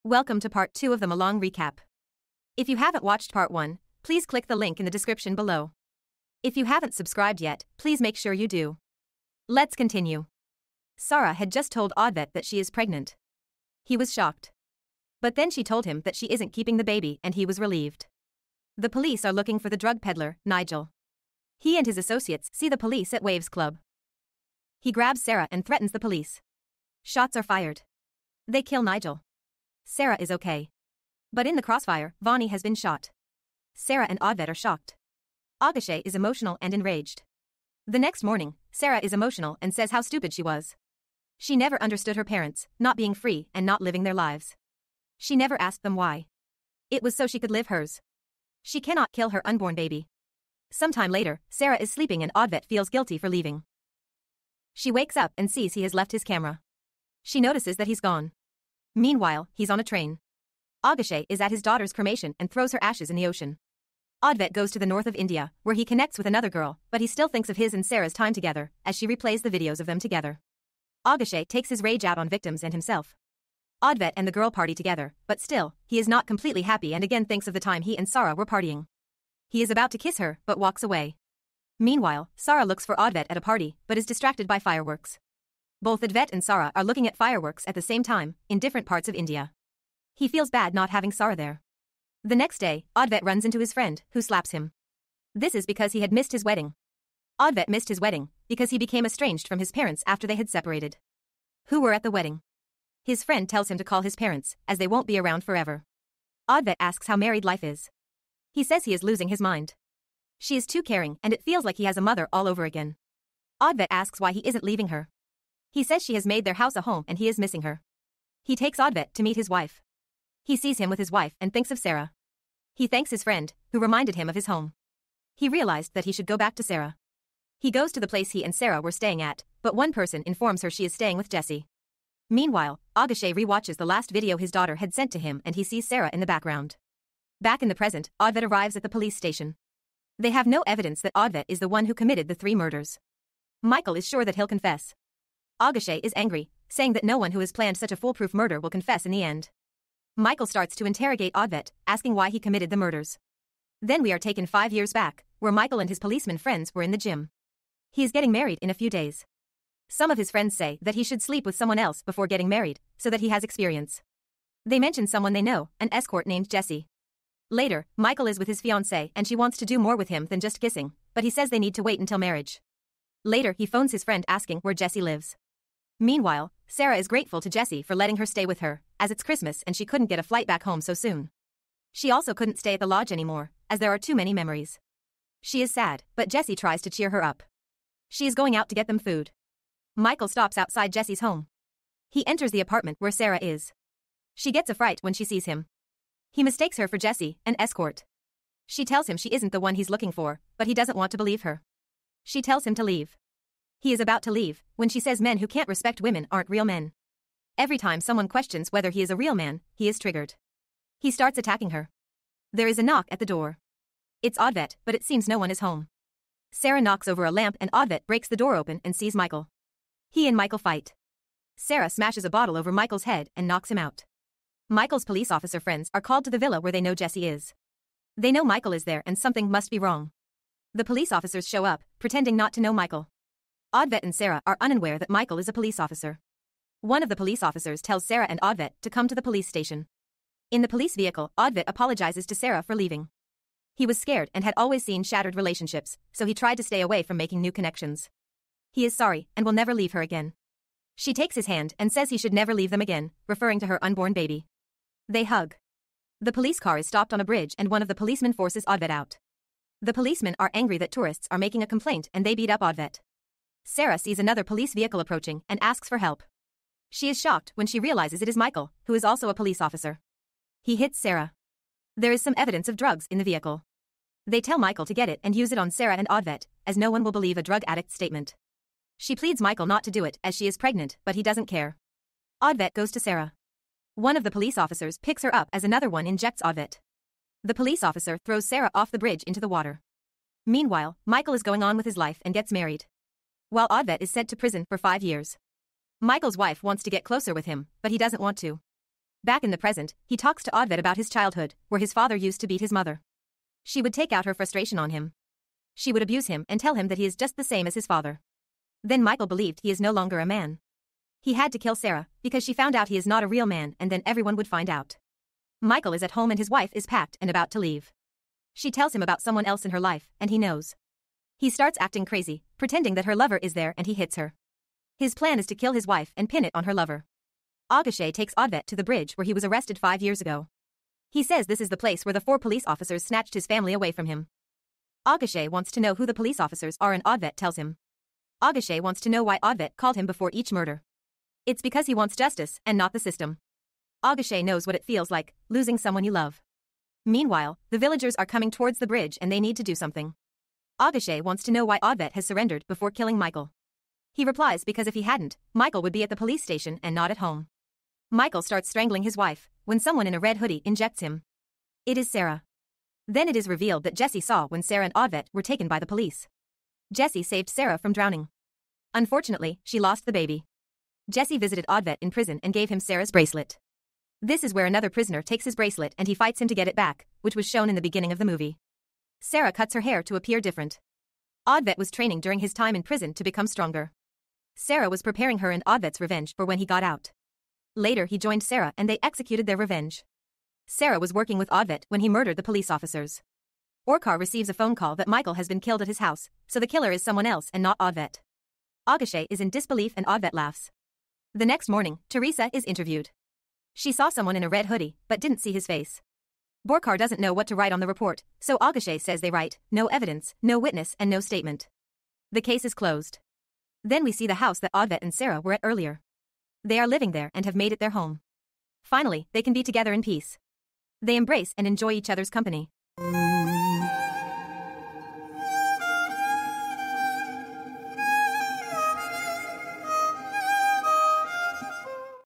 Welcome to part 2 of the Malong recap. If you haven't watched part 1, please click the link in the description below. If you haven't subscribed yet, please make sure you do. Let's continue. Sarah had just told Odvet that she is pregnant. He was shocked. But then she told him that she isn't keeping the baby and he was relieved. The police are looking for the drug peddler, Nigel. He and his associates see the police at Waves Club. He grabs Sarah and threatens the police. Shots are fired. They kill Nigel. Sarah is okay. But in the crossfire, Vonnie has been shot. Sarah and Odvet are shocked. Agashe is emotional and enraged. The next morning, Sarah is emotional and says how stupid she was. She never understood her parents, not being free and not living their lives. She never asked them why. It was so she could live hers. She cannot kill her unborn baby. Sometime later, Sarah is sleeping and Odvet feels guilty for leaving. She wakes up and sees he has left his camera. She notices that he's gone. Meanwhile, he's on a train. Agashe is at his daughter's cremation and throws her ashes in the ocean. Odvet goes to the north of India, where he connects with another girl, but he still thinks of his and Sarah's time together, as she replays the videos of them together. Agashe takes his rage out on victims and himself. Odvet and the girl party together, but still, he is not completely happy and again thinks of the time he and Sarah were partying. He is about to kiss her, but walks away. Meanwhile, Sarah looks for Odvet at a party, but is distracted by fireworks. Both Odvet and Sarah are looking at fireworks at the same time, in different parts of India. He feels bad not having Sarah there. The next day, Odvet runs into his friend, who slaps him. This is because he had missed his wedding. Odvet missed his wedding because he became estranged from his parents after they had separated. Who were at the wedding? His friend tells him to call his parents, as they won't be around forever. Odvet asks how married life is. He says he is losing his mind. She is too caring and it feels like he has a mother all over again. Odvet asks why he isn't leaving her. He says she has made their house a home and he is missing her. He takes Odvet to meet his wife. He sees him with his wife and thinks of Sarah. He thanks his friend, who reminded him of his home. He realized that he should go back to Sarah. He goes to the place he and Sarah were staying at, but one person informs her she is staying with Jesse. Meanwhile, Agashe re-watches the last video his daughter had sent to him and he sees Sarah in the background. Back in the present, Odvet arrives at the police station. They have no evidence that Odvet is the one who committed the 3 murders. Michael is sure that he'll confess. Agashe is angry, saying that no one who has planned such a foolproof murder will confess in the end. Michael starts to interrogate Odvet, asking why he committed the murders. Then we are taken 5 years back, where Michael and his policeman friends were in the gym. He is getting married in a few days. Some of his friends say that he should sleep with someone else before getting married, so that he has experience. They mention someone they know, an escort named Jesse. Later, Michael is with his fiancée and she wants to do more with him than just kissing, but he says they need to wait until marriage. Later he phones his friend asking where Jesse lives. Meanwhile, Sarah is grateful to Jesse for letting her stay with her, as it's Christmas and she couldn't get a flight back home so soon. She also couldn't stay at the lodge anymore, as there are too many memories. She is sad, but Jesse tries to cheer her up. She is going out to get them food. Michael stops outside Jesse's home. He enters the apartment where Sarah is. She gets a fright when she sees him. He mistakes her for Jesse, an escort. She tells him she isn't the one he's looking for, but he doesn't want to believe her. She tells him to leave. He is about to leave, when she says men who can't respect women aren't real men. Every time someone questions whether he is a real man, he is triggered. He starts attacking her. There is a knock at the door. It's Odvet, but it seems no one is home. Sarah knocks over a lamp and Odvet breaks the door open and sees Michael. He and Michael fight. Sarah smashes a bottle over Michael's head and knocks him out. Michael's police officer friends are called to the villa where they know Jesse is. They know Michael is there and something must be wrong. The police officers show up, pretending not to know Michael. Odvet and Sarah are unaware that Michael is a police officer. One of the police officers tells Sarah and Odvet to come to the police station. In the police vehicle, Odvet apologizes to Sarah for leaving. He was scared and had always seen shattered relationships, so he tried to stay away from making new connections. He is sorry and will never leave her again. She takes his hand and says he should never leave them again, referring to her unborn baby. They hug. The police car is stopped on a bridge and one of the policemen forces Odvet out. The policemen are angry that tourists are making a complaint and they beat up Odvet. Sarah sees another police vehicle approaching and asks for help. She is shocked when she realizes it is Michael, who is also a police officer. He hits Sarah. There is some evidence of drugs in the vehicle. They tell Michael to get it and use it on Sarah and Odvet, as no one will believe a drug addict's statement. She pleads Michael not to do it as she is pregnant, but he doesn't care. Odvet goes to Sarah. One of the police officers picks her up as another one injects Odvet. The police officer throws Sarah off the bridge into the water. Meanwhile, Michael is going on with his life and gets married. While Odvet is sent to prison for 5 years. Michael's wife wants to get closer with him, but he doesn't want to. Back in the present, he talks to Oddvet about his childhood, where his father used to beat his mother. She would take out her frustration on him. She would abuse him and tell him that he is just the same as his father. Then Michael believed he is no longer a man. He had to kill Sarah, because she found out he is not a real man, and then everyone would find out. Michael is at home and his wife is packed and about to leave. She tells him about someone else in her life, and he knows. He starts acting crazy, pretending that her lover is there, and he hits her. His plan is to kill his wife and pin it on her lover. Augushe takes Oddvet to the bridge where he was arrested 5 years ago. He says this is the place where the 4 police officers snatched his family away from him. Augushe wants to know who the police officers are, and Oddvet tells him. Augushe wants to know why Oddvet called him before each murder. It's because he wants justice and not the system. Augushe knows what it feels like, losing someone you love. Meanwhile, the villagers are coming towards the bridge and they need to do something. Augushe wants to know why Oddvet has surrendered before killing Michael. He replies because if he hadn't, Michael would be at the police station and not at home. Michael starts strangling his wife when someone in a red hoodie injects him. It is Sarah. Then it is revealed that Jesse saw when Sarah and Oddvet were taken by the police. Jesse saved Sarah from drowning. Unfortunately, she lost the baby. Jesse visited Oddvet in prison and gave him Sarah's bracelet. This is where another prisoner takes his bracelet and he fights him to get it back, which was shown in the beginning of the movie. Sarah cuts her hair to appear different. Oddvet was training during his time in prison to become stronger. Sarah was preparing her and Oddvet's revenge for when he got out. Later he joined Sarah and they executed their revenge. Sarah was working with Oddvet when he murdered the police officers. Orkar receives a phone call that Michael has been killed at his house, so the killer is someone else and not Oddvet. Augushe is in disbelief and Oddvet laughs. The next morning, Teresa is interviewed. She saw someone in a red hoodie, but didn't see his face. Borkar doesn't know what to write on the report, so Augushe says they write, no evidence, no witness and no statement. The case is closed. Then we see the house that Oddvet and Sarah were at earlier. They are living there and have made it their home. Finally, they can be together in peace. They embrace and enjoy each other's company.